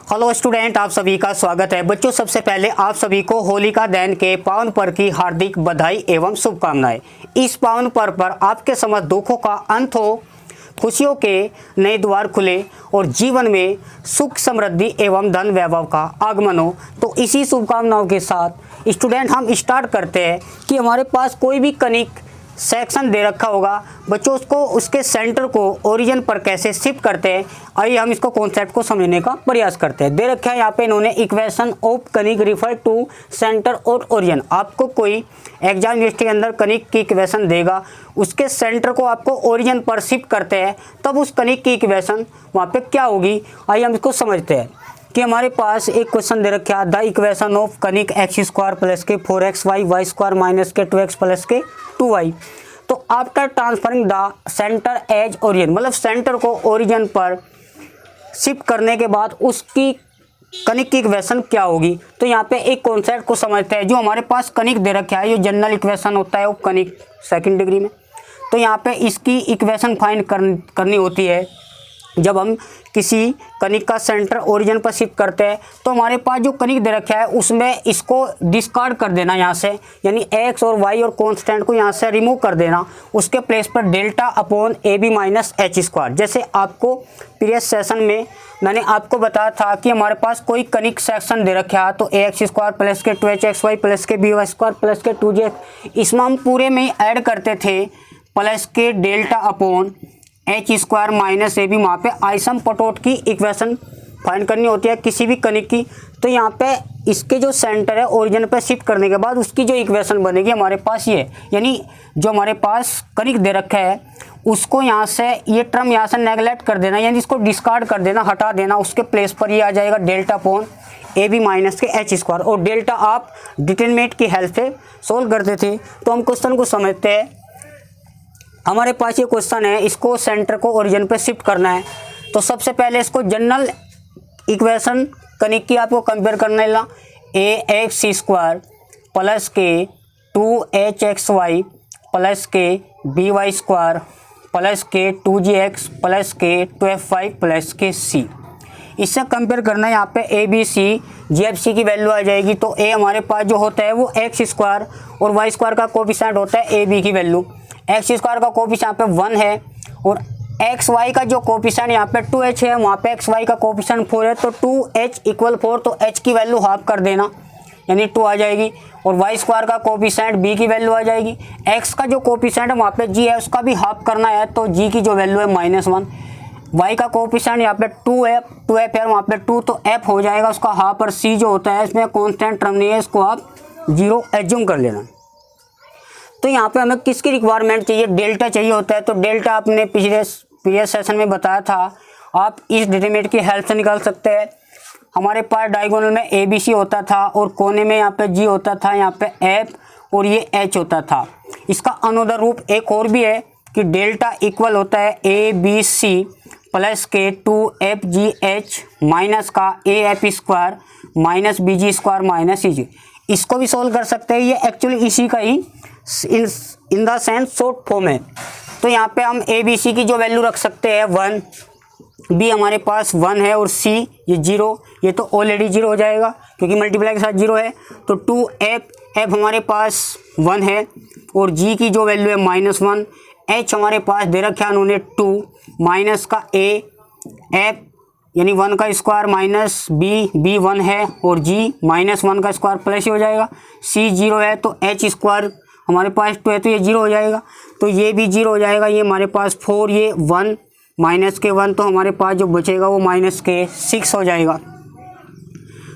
Hello student, आप सभी का स्वागत है। बच्चों, सबसे पहले आप सभी को होलिका दहन के पावन पर्व की हार्दिक बधाई एवं शुभकामनाएं। इस पावन पर्व पर आपके समस्त दुखों का अंत हो, खुशियों के नए द्वार खुले और जीवन में सुख समृद्धि एवं धन वैभव का आगमन हो। तो इसी शुभकामनाओं के साथ स्टूडेंट हम स्टार्ट करते हैं कि हमारे पास कोई भी कनिक सेक्शन दे रखा होगा बच्चों, उसको उसके सेंटर को ओरिजिन पर कैसे शिफ्ट करते हैं। आइए हम इसको कॉन्सेप्ट को समझने का प्रयास करते हैं। दे रखा है यहाँ पे इन्होंने इक्वेशन ऑफ कनिक रिफर टू सेंटर और ओरिजिन। आपको कोई एग्जाम यूनिवर्सिटी के अंदर कनिक की इक्वेशन देगा, उसके सेंटर को आपको ओरिजिन पर शिफ्ट करते हैं, तब उस कनिक की इक्वेशन वहाँ पे क्या होगी। आइए हम इसको समझते हैं कि हमारे पास एक क्वेश्चन दे रखा है, द इक्वेशन ऑफ कनिक एक्स स्क्वायर प्लस के 4xy वाई स्क्वायर माइनस के 2x प्लस के 2y। तो after transferring the centre as origin, मतलब सेंटर को ओरिजिन पर शिफ्ट करने के बाद उसकी कनिक की इक्वेशन क्या होगी। तो यहाँ पे एक कॉन्सेप्ट को समझते हैं। जो हमारे पास कनिक दे रखा है, जो जनरल इक्वेशन होता है वो कनिक सेकंड डिग्री में, तो यहाँ पे इसकी इक्वेशन फाइंड करनी होती है। जब हम किसी कनिक का सेंटर ओरिजिन पर शिफ्ट करते हैं तो हमारे पास जो कनिक दे रखा है उसमें इसको डिस्कार्ड कर देना यहाँ से, यानी एक्स और वाई और कांस्टेंट को यहाँ से रिमूव कर देना। उसके प्लेस पर delta upon a b minus h square. जैसे आपको प्रीवियस सेशन में मैंने आपको बताया था कि हमारे पास कोई कनिक सेक्शन दे रखा है तो ए एक्स स्क्वायर प्लस के 2hxy प्लस के बी वाई स्क्वायर प्लस के 2j, इसमें हम पूरे में ऐड करते थे प्लस के delta upon h square minus a b. वहाँ पे आइसमपटोट की इक्वेशन फाइंड करनी होती है किसी भी कनिक की। तो यहाँ पे इसके जो सेंटर है ओरिजिन पे शिफ्ट करने के बाद उसकी जो इक्वेशन बनेगी हमारे पास ये, यानी जो हमारे पास कनिक दे रखा है उसको यहाँ से ये टर्म यहाँ से नेगलेक्ट कर देना, यानी इसको डिस्कार्ड कर देना, हटा देना। उसके प्लेस पर ये आ जाएगा delta upon a b minus के एच स्क्वायर। और डेल्टा आप डिटरमिनेंट की हेल्प से सोल्व करते थे। तो हम क्वेश्चन को समझते हैं। हमारे पास ये क्वेश्चन है, इसको सेंटर को ओरिजिन पे शिफ्ट करना है। तो सबसे पहले इसको जनरल इक्वेशन कनिक की आपको कंपेयर करना है। ए एक्स स्क्वायर प्लस के 2hxy प्लस के बी वाई स्क्वायर प्लस के 2gx प्लस के 2fy प्लस के c, इससे कंपेयर करना है। यहाँ पे A B C ji F C की वैल्यू आ जाएगी। तो ए हमारे पास जो होता है वो एक्स स्क्वायर और वाई स्क्वायर का कोफिशिएंट होता है ए बी की वैल्यू। एक्स स्क्वायर का कोफिशिएंट यहाँ पे 1 है और एक्स वाई का जो कोफिशिएंट यहाँ पे 2h है, वहाँ पे एक्स वाई का कोफिशिएंट 4 है। तो 2h इक्वल 4, तो h की वैल्यू हाफ कर देना यानी 2 आ जाएगी। और वाई स्क्वायर का कोफिशिएंट b की वैल्यू आ जाएगी। x का जो कोफिशिएंट है वहाँ पे g है, उसका भी हाफ करना है, तो g की जो वैल्यू है -1। y का कोफिशिएंट यहाँ पे 2f है, वहाँ पे 2, तो f हो जाएगा उसका हाफ। और c जो होता है इसमें कॉन्स्टेंट टर्म नहीं है, इसको आप 0 एज्यूम कर लेना। तो यहाँ पे हमें किसकी रिक्वायरमेंट चाहिए, डेल्टा चाहिए होता है। तो डेल्टा आपने पिछले सेशन में बताया था, आप इस डिटरमिनेंट की हेल्प से निकाल सकते हैं। हमारे पास डायगोनल में ए बी सी होता था और कोने में यहाँ पे जी होता था, यहाँ पे एफ और ये एच होता था। इसका अनोदर रूप एक और भी है कि डेल्टा इक्वल होता है ए बी सी प्लस के 2fgh माइनस का a f square minus b g square minus g. इसको भी सोल्व कर सकते हैं, ये एक्चुअली इसी का ही in the sense short form है। तो यहाँ पे हम ए बी सी की जो वैल्यू रख सकते हैं 1, बी हमारे पास 1 है और सी ये 0, ये तो ऑलरेडी 0 हो जाएगा क्योंकि मल्टीप्लाई के साथ 0 है। तो 2f हमारे पास 1 है और g की जो वैल्यू है -1। h हमारे पास दे रखा है उन्होंने 2 माइनस का a f यानी 1 का स्क्वायर माइनस b 1 है और g -1 का स्क्वायर प्लस ही हो जाएगा। c 0 है तो h स्क्वायर हमारे पास 2 है तो ये 0 हो जाएगा, तो ये भी 0 हो जाएगा। ये हमारे पास 4, ये 1 माइनस के 1, तो हमारे पास जो बचेगा वो माइनस के 6 हो जाएगा।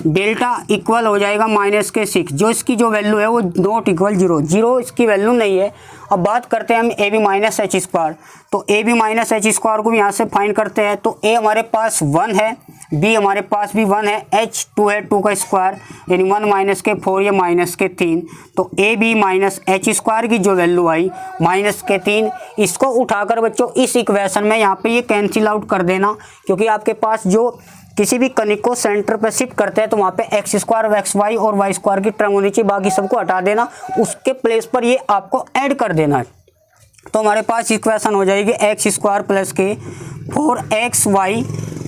डेल्टा इक्वल हो जाएगा माइनस के 6, जो इसकी जो वैल्यू है वो नॉट इक्वल 0 इसकी वैल्यू नहीं है। अब बात करते हैं हम a b minus h square. तो a b minus h square को भी यहाँ से फाइंड करते हैं। तो ए हमारे पास 1 है, बी हमारे पास भी 1 है, एच 2 है, 2 का स्क्वायर यानी 1 माइनस के 4 या माइनस के 3। तो a b minus h square की जो वैल्यू आई माइनस के 3, इसको उठाकर बच्चों इस इक्वेशन में यहाँ पे ये कैंसिल आउट कर देना, क्योंकि आपके पास जो किसी भी कनिक को सेंटर पर शिफ्ट करते हैं तो वहाँ पे एक्स स्क्वायर एक्स वाई और वाई स्क्वायर की टर्म होनी चाहिए, बाकी सबको हटा देना, उसके प्लेस पर ये आपको ऐड कर देना है। तो हमारे पास इक्वेशन हो जाएगी एक्स स्क्वायर प्लस के 4xy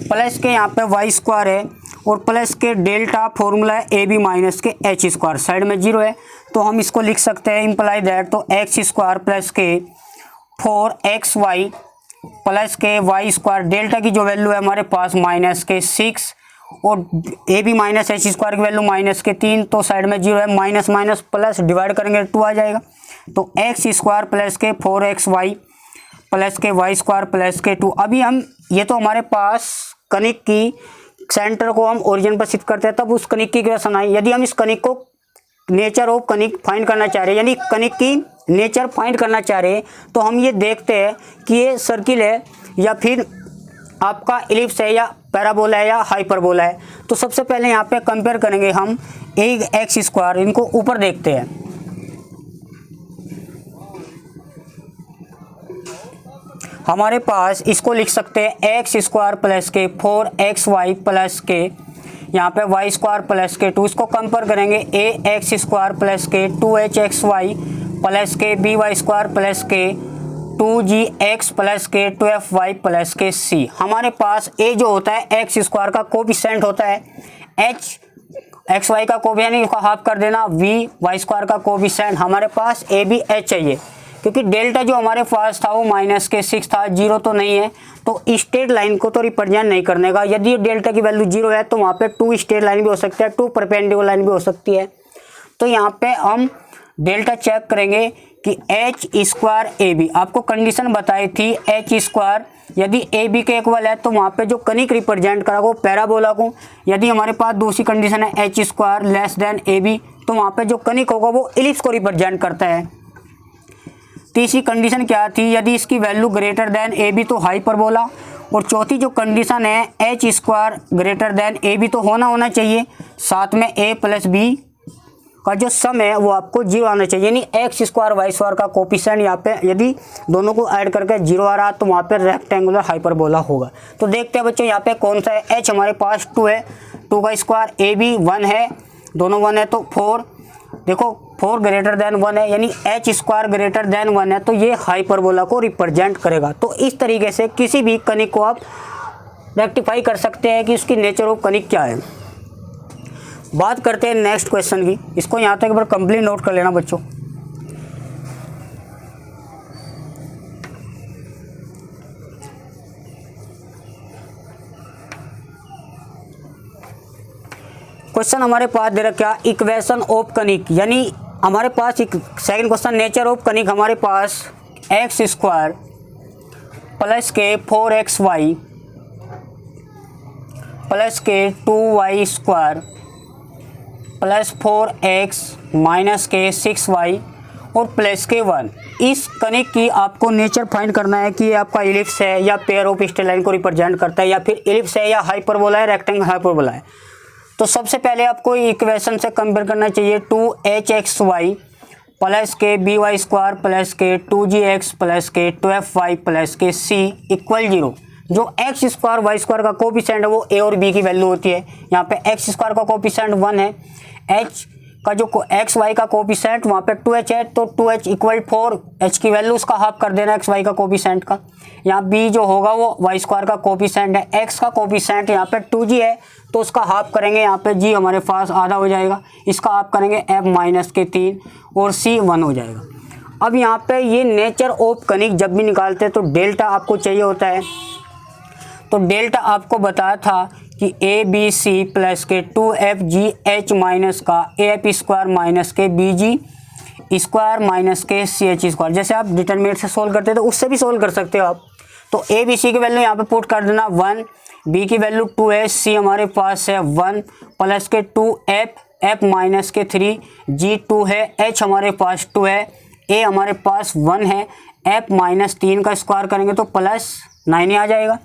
प्लस के यहाँ पे वाई स्क्वायर है और प्लस के डेल्टा फॉर्मूला है ए बी माइनस के एच स्क्वायर, साइड में 0 है तो हम इसको लिख सकते हैं इम्प्लाई दैट, तो एक्स स्क्वायर प्लस के 4xy प्लस के वाई स्क्वायर, डेल्टा की जो वैल्यू है हमारे पास माइनस के 6 और a b minus h square की वैल्यू माइनस के 3, तो साइड में 0 है, माइनस माइनस प्लस डिवाइड करेंगे 2 आ जाएगा। तो एक्स स्क्वायर प्लस के 4xy प्लस के वाई स्क्वायर प्लस के 2। अभी हम ये तो हमारे पास कनिक की सेंटर को हम ओरिजिन पर शिफ्ट करते हैं तब उस कनिक की इक्वेशन आई। यदि हम इस कनिक को नेचर ऑफ कनिक फाइंड करना चाह रहे हैं, यानी कनिक की नेचर फाइंड करना चाह रहे हैं, तो हम ये देखते हैं कि ये सर्किल है या फिर आपका इलिप्स है या पैराबोला है या हाइपरबोला है। तो सबसे पहले यहाँ पे कंपेयर करेंगे हम एक्स स्क्वायर, इनको ऊपर देखते हैं। हमारे पास इसको लिख सकते हैं एक्स स्क्वायर प्लस के 4xy प्लस के यहाँ पे वाई स्क्वायर प्लस के 2, इसको कंपेयर करेंगे ए एक्स स्क्वायर प्लस के 2hxy प्लस के बी वाई स्क्वायर प्लस के 2gx प्लस के 2fy प्लस के c। हमारे पास a जो होता है एक्स स्क्वायर का कोफिशिएंट होता है, h xy का कोफिशिएंट इसको हाफ कर देना, v वाई स्क्वायर का कोफिशिएंट, हमारे पास a b h चाहिए क्योंकि डेल्टा जो हमारे पास था वो माइनस के 6 था, 0 तो नहीं है, तो स्ट्रेट लाइन को तो रिप्रेजेंट नहीं करने का। यदि डेल्टा की वैल्यू 0 है तो वहाँ पे 2 स्ट्रेट लाइन भी हो सकती है, 2 परपेंडिकुलर लाइन भी हो सकती है। तो यहाँ पे हम डेल्टा चेक करेंगे कि एच स्क्वायर ए बी, आपको कंडीशन बताई थी एच स्क्वायर यदि ए बी के इक्वल है तो वहाँ पे जो कनिक रिप्रेजेंट करा वो पैराबोला को। यदि हमारे पास दूसरी कंडीशन है h square less than a b, तो वहाँ पे जो कनिक होगा वो इलिप्स को रिप्रेजेंट करता है। तीसरी कंडीशन क्या थी, यदि इसकी value greater than a b तो हाइपरबोला। और चौथी जो कंडीशन है h square greater than a b तो होना चाहिए, साथ में ए प्लस बी का जो सम है वो आपको 0 आना चाहिए, यानी एक्स स्क्वायर वाई स्क्वायर का कोफिशिएंट यहाँ पे यदि दोनों को ऐड करके 0 आ रहा तो वहाँ पे रेक्टेंगुलर हाइपरबोला होगा। तो देखते हैं बच्चों यहाँ पे कौन सा है। एच हमारे पास 2 है, 2 का स्क्वायर, ए बी 1 है, दोनों 1 है तो 4, देखो 4 ग्रेटर देन 1 है, यानी एच स्क्वायर ग्रेटर देन 1 है तो ये हाइपरबोला को रिप्रेजेंट करेगा। तो इस तरीके से किसी भी कनिक को आप रेक्टिफाई कर सकते हैं कि उसकी नेचर ऑफ कनिक क्या है। बात करते हैं नेक्स्ट क्वेश्चन की, इसको यहाँ तक एक बार कंप्लीट नोट कर लेना बच्चों। क्वेश्चन हमारे पास दे रखा इक्वेशन ऑफ कनिक, यानी हमारे पास एक सेकंड क्वेश्चन नेचर ऑफ कनिक, हमारे पास एक्स स्क्वायर प्लस के 4xy प्लस के 2y square plus 4x minus के 6y और प्लस के 1। इस कनिक की आपको नेचर फाइंड करना है कि ये आपका इलिप्स है या पेयर ऑफ स्ट्रेट लाइन को रिप्रेजेंट करता है या फिर इलिप्स है या हाइपरबोला है, रेक्टेंगल हाइपरबोला है। तो सबसे पहले आपको इक्वेशन से कंपेयर करना चाहिए 2hxy प्लस के बी वाई स्क्वायर प्लस के 2gx प्लस के 2fy प्लस के c इक्वल 0। जो एक्स स्क्वायर वाई स्क्वायर का कोफिशिएंट है वो ए और बी की वैल्यू होती है। यहाँ पे एक्स स्क्वायर का कोफिशिएंट 1 है, एच का जो एक्स वाई का कोफिशिएंट वहाँ पे 2h है तो 2h इक्वल 4, h की वैल्यू उसका हाफ कर देना एक्स वाई का कोफिशिएंट का। यहाँ b जो होगा वो वाई स्क्वायर का कोफिशिएंट है, x का कोफिशिएंट यहाँ पे 2g है तो उसका हाफ करेंगे, यहाँ पे g हमारे पास आधा हो जाएगा, इसका हाफ करेंगे f माइनस के 3 और c 1 हो जाएगा। अब यहाँ पे ये नेचर ऑफ कनिक जब भी निकालते हैं तो डेल्टा आपको चाहिए होता है। तो डेल्टा आपको बताया था कि ए बी सी प्लस के 2fgh माइनस का एफ स्क्वायर माइनस के bg स्क्वायर माइनस के ch स्क्वायर। जैसे आप डिटरमिनेंट से सोल्व करते हैं तो उससे भी सोल्व कर सकते हो आप। तो ए बी सी की वैल्यू यहाँ पे पुट कर देना 1, बी की वैल्यू 2 है, सी हमारे पास है 1 प्लस के 2f माइनस के 3, g 2 है, h हमारे पास 2 है, a हमारे पास 1 है, f माइनस 3 का स्क्वायर करेंगे तो प्लस 9 ही आ जाएगा।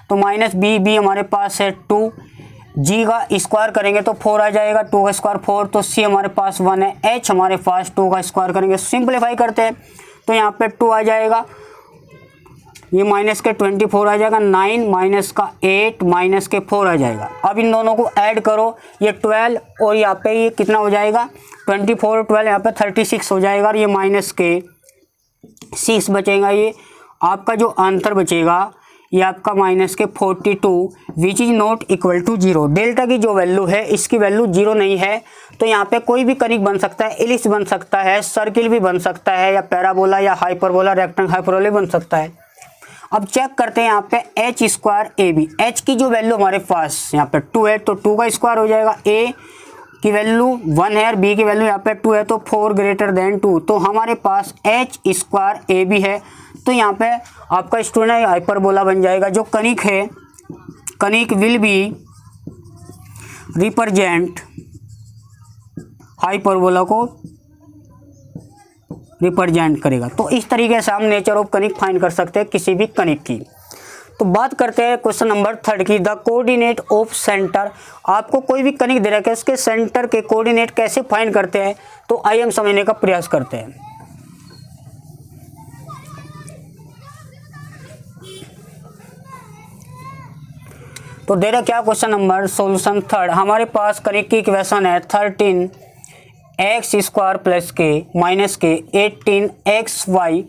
तो माइनस बी हमारे पास है 2, जी का स्क्वायर करेंगे तो 4 आ जाएगा, 2 का स्क्वायर 4, तो सी हमारे पास 1 है, एच हमारे पास 2 का स्क्वायर करेंगे, सिंपलीफाई करते हैं तो यहाँ पे 2 आ जाएगा, ये माइनस के 24 आ जाएगा, 9 माइनस का 8 माइनस के 4 आ जाएगा। अब इन दोनों को ऐड करो, ये 12 और यहाँ पे ये कितना हो जाएगा 24 और 12 यहाँ पे 36 हो जाएगा और ये माइनस के 6 बचेगा। ये आपका जो आंसर बचेगा ये आपका माइनस के 42 which is not equal to 0। Delta की जो वैल्यू है इसकी वैल्यू 0 नहीं है, तो यहाँ पे कोई भी कनिक बन सकता है, एलिप्स बन सकता है, सर्किल भी बन सकता है, या पैराबोला या हाइपरबोला, रेक्टेंगल, हाइपरबोला बन सकता है। अब चेक करते हैं यहाँ पे h square a b. H की जो वैल्यू हमारे पास यहाँ पे 2 है तो 2 का स्क्वायर हो जाएगा। ए की वैल्यू 1 है और बी की वैल्यू यहाँ पे 2 है, तो 4 ग्रेटर देन 2, तो हमारे पास एच स्क्वायर ए बी है। तो यहाँ पे आपका स्टूडेंट हाइपरबोला बन जाएगा। जो कनिक है, कनिक विल बी रिप्रेजेंट हाइपरबोला को रिप्रेजेंट करेगा। तो इस तरीके से हम नेचर ऑफ कनिक फाइंड कर सकते हैं किसी भी कनिक की। तो बात करते हैं क्वेश्चन नंबर 3 की, द कोऑर्डिनेट ऑफ सेंटर। आपको कोई भी कनिक दे रखा है, इसके सेंटर के कोऑर्डिनेट कैसे फाइंड करते हैं, तो आइए हम समझने का प्रयास करते हैं। तो दे रहा क्या क्वेश्चन नंबर सॉल्यूशन 3। हमारे पास कनिक की इक्वेशन है 13 एक्स स्क्वायर प्लस के माइनस के 18 एक्स वाई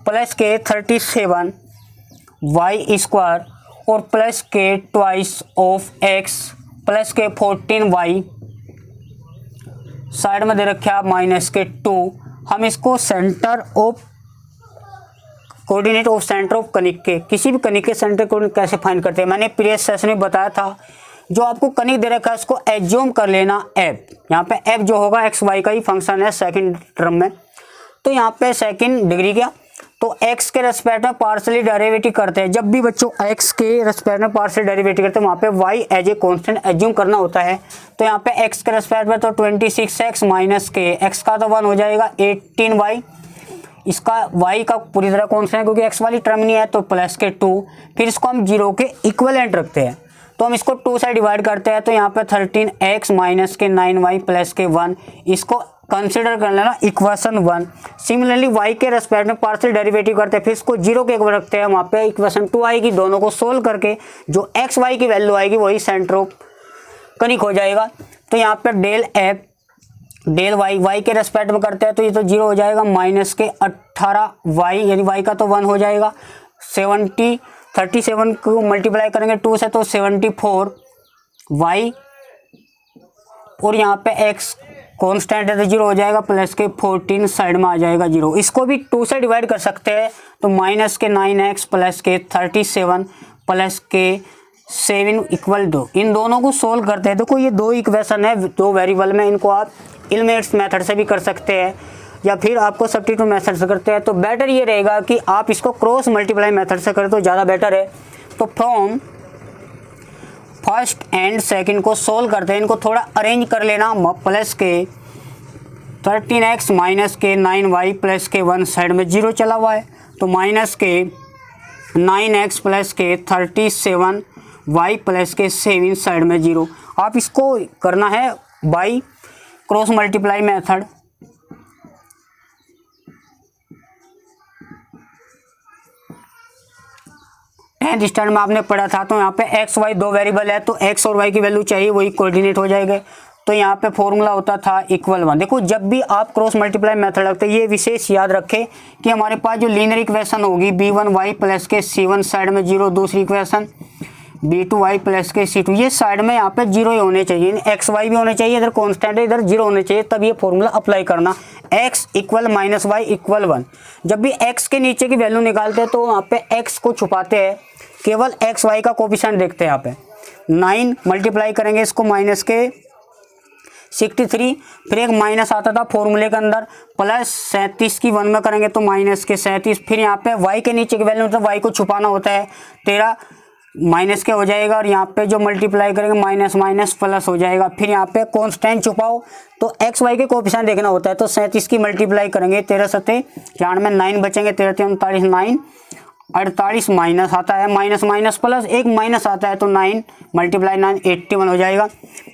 प्लस के 37 वाई स्क्वायर और प्लस के ट्वाइस ऑफ एक्स प्लस के 14 वाई, साइड में दे रखा माइनस के 2। हम इसको centre of coordinate of centre of कनिक के, किसी भी कनिक के सेंटर कोऑर्डिनेट कैसे फाइंड करते हैं, मैंने प्रीवियस सेशन में बताया था। जो आपको कनिक दे रखा है उसको एज्यूम कर लेना एफ। यहाँ पे एफ जो होगा एक्स वाई का ही फंक्शन है सेकंड टर्म में, तो यहाँ पे सेकंड डिग्री क्या, तो एक्स के रेस्पेक्ट में पार्शियली डेरिवेटिव करते हैं। जब भी बच्चों एक्स के रेस्पेक्ट में पार्शियल डेरिवेटिव करते हैं वहाँ पे y as a constant assume करना होता है। तो यहाँ पे एक्स के रेस्पेक्ट में तो 26x माइनस के, एक्स का तो 1 हो जाएगा 18y, इसका y का पूरी तरह कांस्टेंट है क्योंकि x वाली टर्म नहीं है, तो प्लस के 2। फिर इसको हम 0 के इक्विवेलेंट रखते हैं, तो हम इसको 2 से डिवाइड करते हैं। तो यहाँ पे 13x माइनस के 9y प्लस के 1, इसको कंसिडर कर लेना इक्वेशन 1। सिमिलरली y के रेस्पेक्ट में पार्शियल डेरिवेटिव करते हैं, फिर इसको 0 के इक्वल रखते हैं, वहाँ पे इक्वेशन 2 आएगी। दोनों को सोल्व करके जो x y की वैल्यू आएगी वही सेंटर ऑफ कनिक हो जाएगा। तो यहाँ पे del f del y, y के रेस्पेक्ट में करते हैं तो ये तो 0 हो जाएगा, माइनस के 18y, यानी y का तो 1 हो जाएगा। 37 को मल्टीप्लाई करेंगे 2 से तो 74y, और यहाँ पे x कांस्टेंट है तो 0 हो जाएगा, प्लस के 14 साइड में आ जाएगा 0। इसको भी 2 से डिवाइड कर सकते हैं, तो माइनस के 9x प्लस के 37 प्लस के 7 इक्वल 2। इन दोनों को सोल्व करते हैं। देखो ये 2 इक्वेशन है 2 वेरिएबल में, इनको आप एलिमेंट्स मेथड से भी कर सकते हैं या फिर आपको सब्स्टिट्यूट मेथड से करते हैं। तो बेटर ये रहेगा कि आप इसको क्रॉस मल्टीप्लाई मेथड से करें तो ज़्यादा बेटर है। तो फ्रॉम फर्स्ट एंड सेकंड को सोल्व करते हैं, इनको थोड़ा अरेंज कर लेना। प्लस के 13x माइनस के 9y प्लस के 1 साइड में 0 चला हुआ है, तो माइनस के 9x प्लस के 37y प्लस के 7 साइड में 0। आप इसको करना है by cross multiply method. Tenth standard में आपने पढ़ा था। तो यहाँ पे एक्स वाई 2 वेरिएबल है, तो एक्स और वाई की वैल्यू चाहिए, वही कोऑर्डिनेट हो जाएगा। तो यहाँ पे फॉर्मूला होता था इक्वल 1। देखो जब भी आप क्रॉस मल्टीप्लाई मेथड रखते हैं, ये विशेष याद रखें कि हमारे पास जो लीनियर इक्वेशन होगी b1y प्लस के c1 साइड में 0, दूसरी इक्वेशन b2y प्लस के c2, ये साइड में यहाँ पे 0 ही होने चाहिए, एक्स वाई भी होने चाहिए, इधर कॉन्स्टेंट है इधर 0 होने चाहिए, तब ये फॉर्मूला अप्लाई करना। x equal minus y equal 1। जब भी x के नीचे की वैल्यू निकालते हैं तो वहाँ पे x को छुपाते हैं, केवल एक्स वाई का कोफिशिएंट देखते हैं। यहाँ पे 9 मल्टीप्लाई करेंगे इसको माइनस के 63, फिर एक माइनस आता था फॉर्मूले के अंदर, प्लस 37 की 1 में करेंगे तो माइनस के 37। फिर यहाँ पे y के नीचे की वैल्यू तो y को छुपाना होता है, 13 माइनस के हो जाएगा, और यहाँ पे जो मल्टीप्लाई करेंगे माइनस माइनस प्लस हो जाएगा। फिर यहाँ पे कांस्टेंट छुपाओ तो एक्स वाई के कोफिशिएंट देखना होता है, तो 37 की मल्टीप्लाई करेंगे 13 सत्ते 96 9 बचेंगे, 13 39 9 48 माइनस आता है, माइनस माइनस प्लस एक माइनस आता है, तो 9 मल्टीप्लाई 9 81 हो जाएगा।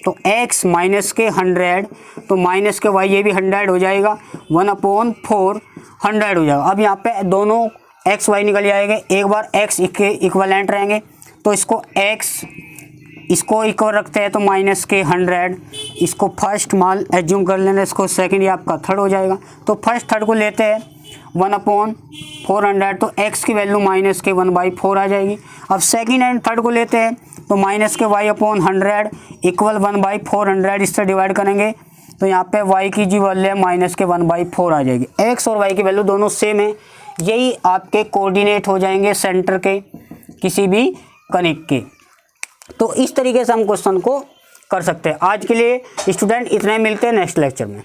तो x माइनस के 100, तो माइनस के y ये भी 100 हो जाएगा, 1/4 100 हो जाएगा। अब यहाँ पे दोनों x y निकल जाएंगे, एक बार x के इक्वलेंट रहेंगे, तो इसको x इसको इक्वल रखते हैं, तो माइनस के 100, इसको फर्स्ट मान एज्यूम कर लेना, इसको सेकंड, ये आपका थर्ड हो जाएगा। तो फर्स्ट थर्ड को लेते हैं, 1/400, तो x की वैल्यू -1/4 आ जाएगी। अब सेकंड एंड थर्ड को लेते हैं, तो -y/100 इक्वल 1/400, इससे डिवाइड करेंगे तो यहाँ पे y की जी वैल्यू है -1/4 आ जाएगी। x और y की वैल्यू दोनों सेम है, यही आपके कोऑर्डिनेट हो जाएंगे सेंटर के किसी भी कनिक के। तो इस तरीके से हम क्वेश्चन को कर सकते हैं। आज के लिए स्टूडेंट इतने, मिलते हैं नेक्स्ट लेक्चर में।